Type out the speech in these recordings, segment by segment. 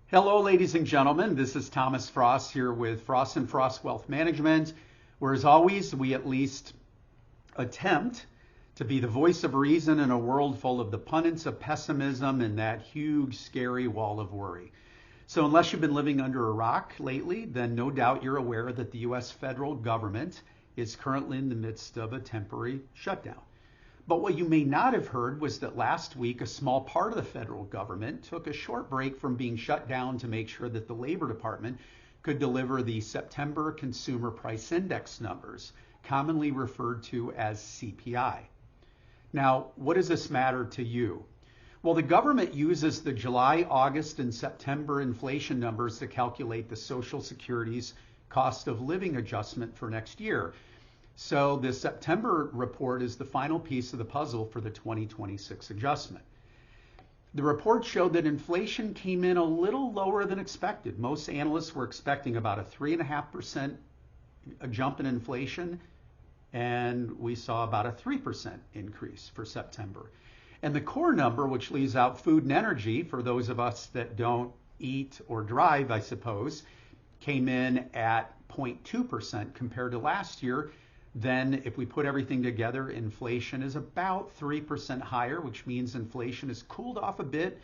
Hello, ladies and gentlemen. This is Thomas Fross here with Fross and Fross Wealth Management, where as always, we at least attempt to be the voice of reason in a world full of the pundits of pessimism and that huge, scary wall of worry. So unless you've been living under a rock lately, then no doubt you're aware that the U.S. federal government is currently in the midst of a temporary shutdown. But what you may not have heard was that last week, a small part of the federal government took a short break from being shut down to make sure that the Labor Department could deliver the September Consumer Price Index numbers, commonly referred to as CPI. Now, what does this matter to you? Well, the government uses the July, August, and September inflation numbers to calculate the Social Security's cost of living adjustment for next year. So the September report is the final piece of the puzzle for the 2026 adjustment. The report showed that inflation came in a little lower than expected. Most analysts were expecting about a 3.5% jump in inflation, and we saw about a 3% increase for September. And the core number, which leaves out food and energy for those of us that don't eat or drive, I suppose, came in at 0.2% compared to last year. Then if we put everything together, inflation is about 3% higher, which means inflation has cooled off a bit,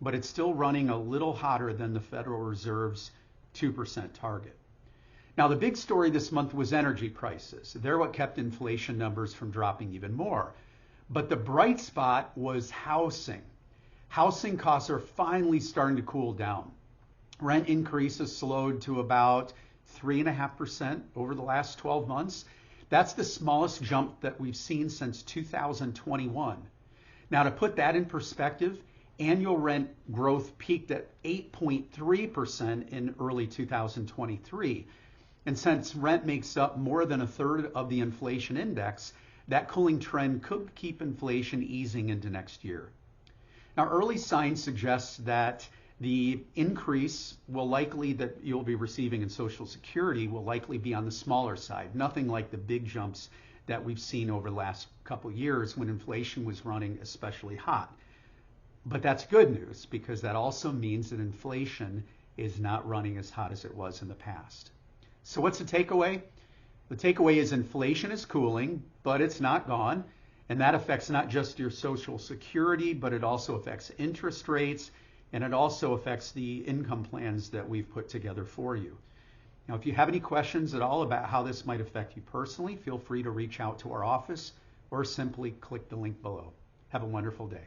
but it's still running a little hotter than the Federal Reserve's 2% target. Now, the big story this month was energy prices. They're what kept inflation numbers from dropping even more. But the bright spot was housing. Housing costs are finally starting to cool down. Rent increases slowed to about 3.5% over the last 12 months. That's the smallest jump that we've seen since 2021. Now, to put that in perspective, annual rent growth peaked at 8.3% in early 2023. And since rent makes up more than a third of the inflation index, that cooling trend could keep inflation easing into next year. Now, early signs suggest that the increase that you'll be receiving in Social Security will likely be on the smaller side, nothing like the big jumps that we've seen over the last couple of years when inflation was running especially hot. But that's good news because that also means that inflation is not running as hot as it was in the past. So what's the takeaway? The takeaway is inflation is cooling, but it's not gone. And that affects not just your Social Security, but it also affects interest rates. And it also affects the income plans that we've put together for you. Now, if you have any questions at all about how this might affect you personally, feel free to reach out to our office or simply click the link below. Have a wonderful day.